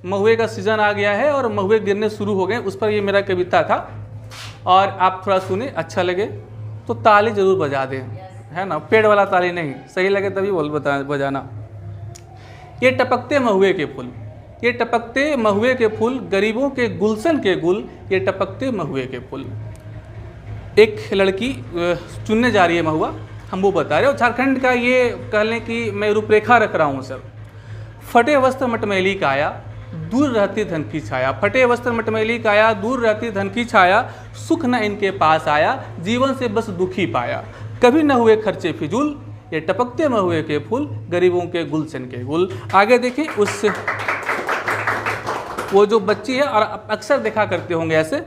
महुए का सीज़न आ गया है और महुए गिरने शुरू हो गए, उस पर ये मेरा कविता था और आप थोड़ा सुने, अच्छा लगे तो ताली ज़रूर बजा दें, है ना, पेड़ वाला ताली नहीं, सही लगे तभी बजाना। ये टपकते महुए के फूल, ये टपकते महुए के फूल, गरीबों के गुलशन के गुल, ये टपकते महुए के फूल। एक लड़की चुनने जा रही है महुआ, हम वो बता रहे हो। झारखंड का ये कह लें कि मैं रूपरेखा रख रहा हूँ सर। फटे वस्त्र मटमैली काया, दूर रहती धन की छाया, फटे वस्त्र मटमैली काया, दूर रहती धन की छाया, सुख न इनके पास आया, जीवन से बस दुखी पाया, कभी न हुए खर्चे फिजूल, ये टपकते महुए के फूल, गरीबों के गुलशन के गुल। आगे देखिए, उस वो जो बच्ची है, और अक्सर देखा करते होंगे ऐसे,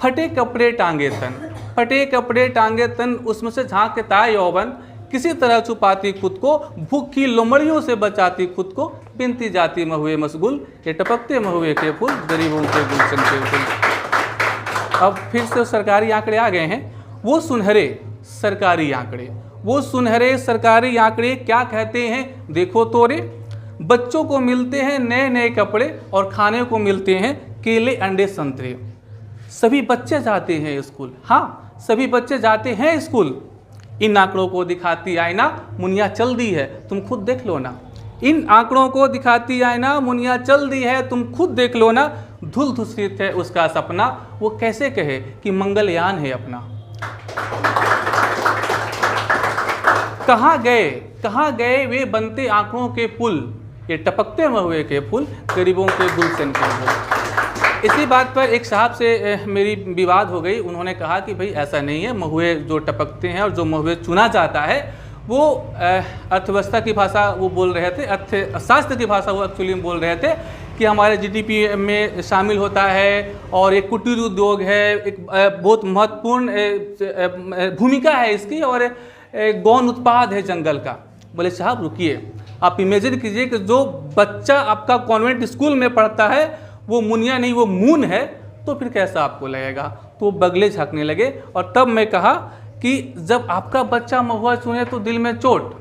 फटे कपड़े टांगे तन, फटे कपड़े टांगे तन, उसमें से झांकता यौवन, किसी तरह छुपाती खुद को, भूखी लोमड़ियों से बचाती खुद को, बिनती जाती महुए मशगुल, ये टपकते महुए के फूल, गरीबों के गुलशन के फूल। अब फिर से सरकारी आंकड़े आ गए हैं, वो सुनहरे सरकारी आंकड़े, वो सुनहरे सरकारी आंकड़े क्या कहते हैं देखो तोरे, बच्चों को मिलते हैं नए नए कपड़े और खाने को मिलते हैं केले अंडे संतरे। सभी बच्चे जाते हैं स्कूल, हाँ सभी बच्चे जाते हैं स्कूल। इन आंकड़ों को दिखाती आईना, मुनिया चल दी है, तुम खुद देख लो ना। इन आंकड़ों को दिखाती आईना, मुनिया चल दी है, तुम खुद देख लो ना। धुल धुसरित है उसका सपना, वो कैसे कहे कि मंगलयान है अपना। कहाँ गए वे बनते आंकड़ों के पुल, ये टपकते महुए के फूल, गरीबों के गुलशन के फूल। इसी बात पर एक साहब से मेरी विवाद हो गई। उन्होंने कहा कि भाई ऐसा नहीं है, महुए जो टपकते हैं और जो महुए चुना जाता है वो अर्थव्यवस्था की भाषा वो बोल रहे थे, अर्थशास्त्र की भाषा वो एक्चुअली बोल रहे थे कि हमारे जीडीपी में शामिल होता है और एक कुटीर उद्योग है, एक बहुत महत्वपूर्ण भूमिका है इसकी, और गौण उत्पाद है जंगल का। बोले साहब रुकिए, आप इमेजिन कीजिए कि जो बच्चा आपका कॉन्वेंट स्कूल में पढ़ता है वो मुनिया नहीं वो मून है, तो फिर कैसा आपको लगेगा। तो बगले झाँकने लगे और तब मैं कहा कि जब आपका बच्चा महुआ चुने तो दिल में चोट,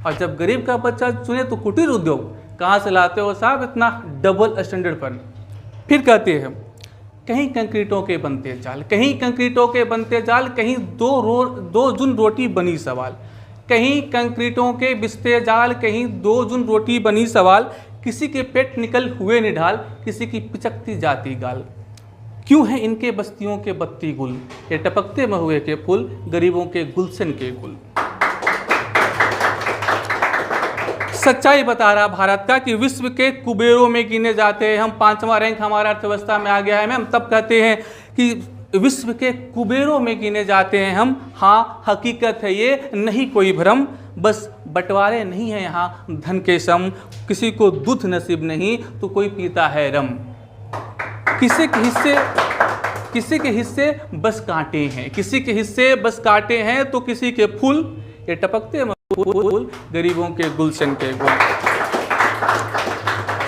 और जब गरीब का बच्चा चुने तो कुटीर उद्योग। कहाँ से लाते हो साहब इतना डबल स्टैंडर्ड पर। फिर कहते हैं कहीं कंक्रीटों के बनते जाल, कहीं कंक्रीटों के बनते जाल, कहीं दो जुन रोटी बनी सवाल, कहीं कंक्रीटों के बिस्ते जाल, कहीं 2 जून रोटी बनी सवाल, किसी के पेट निकल हुए निढाल, किसी की पिचकती जाती गाल। क्यों है इनके बस्तियों के बत्ती गुल, ये टपकते महुए के फूल, गरीबों के गुलशन के गुल। सच्चाई बता रहा भारत का कि विश्व के कुबेरों में गिने जाते हैं हम। 5वां रैंक हमारा अर्थव्यवस्था में आ गया है। हम तब कहते हैं कि विश्व के कुबेरों में गिने जाते हैं हम। हाँ हकीकत है ये, नहीं कोई भ्रम, बस बंटवारे नहीं है यहाँ धन के सम। किसी को दूध नसीब नहीं तो कोई पीता है रम। किसी के हिस्से बस कांटे हैं, किसी के हिस्से बस कांटे हैं, तो किसी के फूल, ये टपकते फूल, गरीबों के गुलशन के गुल।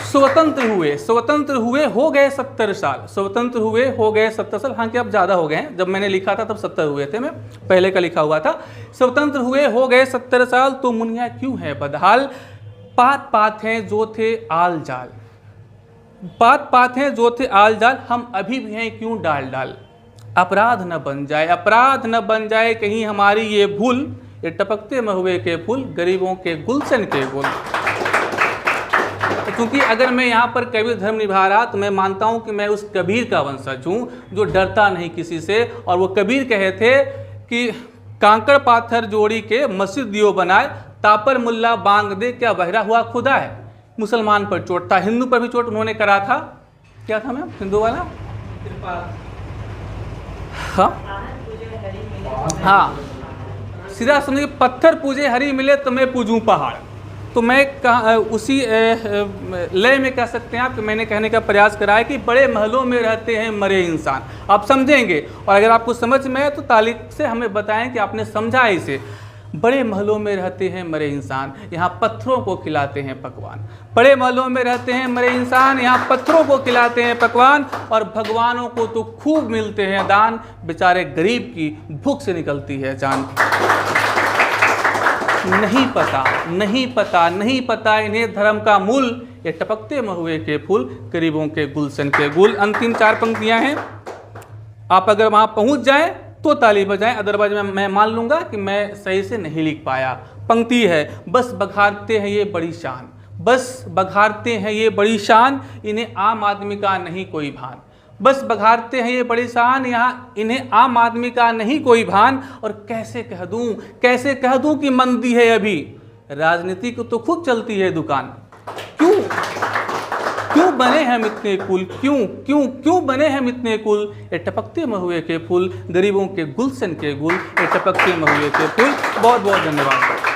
स्वतंत्र हुए हो गए 70 साल, स्वतंत्र हुए हो गए 70 साल। हाँ कि अब ज़्यादा हो गए हैं, जब मैंने लिखा था तब 70 हुए थे, मैं पहले का लिखा हुआ था। स्वतंत्र हुए हो गए 70 साल, तो मुनिया क्यों है बदहाल। पात पात हैं जो थे आल जाल, पात पात हैं जो थे आल जाल, हम अभी भी हैं क्यों डाल डाल। अपराध न बन जाए, अपराध न बन जाए कहीं हमारी ये भूल, ये टपकते महुए के फूल, गरीबों के गुलशन के गुल। क्योंकि अगर मैं यहाँ पर कबीर धर्म निभा रहा तो मैं मानता हूँ कि मैं उस कबीर का वंशज हूँ जो डरता नहीं किसी से। और वो कबीर कहे थे कि कांकड़ पाथर जोड़ी के मस्जिद दियो बनाए, तापर मुल्ला बांग दे क्या बहरा हुआ खुदा है। मुसलमान पर चोट था, हिंदू पर भी चोट उन्होंने करा था। क्या था मैम हिंदू वाला? हाँ सीधा समझिए, पत्थर पूजे हरी मिले तो मैं पूजूं पहाड़। तो मैं उसी लय में कह सकते हैं आप कि मैंने कहने का प्रयास करा है कि बड़े महलों में रहते हैं मरे इंसान। आप समझेंगे, और अगर आपको समझ में है तो ताली से हमें बताएं कि आपने समझा इसे। बड़े महलों में रहते हैं मरे इंसान, यहाँ पत्थरों को खिलाते हैं पकवान। बड़े महलों में रहते हैं मरे इंसान, यहाँ पत्थरों को खिलाते हैं पकवान, और भगवानों को तो खूब मिलते हैं दान, बेचारे गरीब की भूख से निकलती है जान। नहीं पता इन्हें धर्म का मूल, ये टपकते महुए के फूल, गरीबों के गुलशन के गुल। अंतिम 4 पंक्तियां हैं, आप अगर वहां पहुंच जाएं तो ताली बजाएं, अदरवाइज मैं मान लूंगा कि मैं सही से नहीं लिख पाया। पंक्ति है, बस बघारते हैं ये बड़ी शान, बस बघारते हैं ये बड़ी शान, इन्हें आम आदमी का नहीं कोई भान। बस बघारते हैं ये बड़ी शान, यहाँ इन्हें आम आदमी का नहीं कोई भान। और कैसे कह दूं कि मंदी है अभी, राजनीति को तो खूब चलती है दुकान। क्यों बने हम इतने कुल, क्यों बने हम इतने कुल, ये टपकते महुए के फूल, गरीबों के गुलशन के गुल, ये टपकते महुए के फूल। बहुत बहुत धन्यवाद।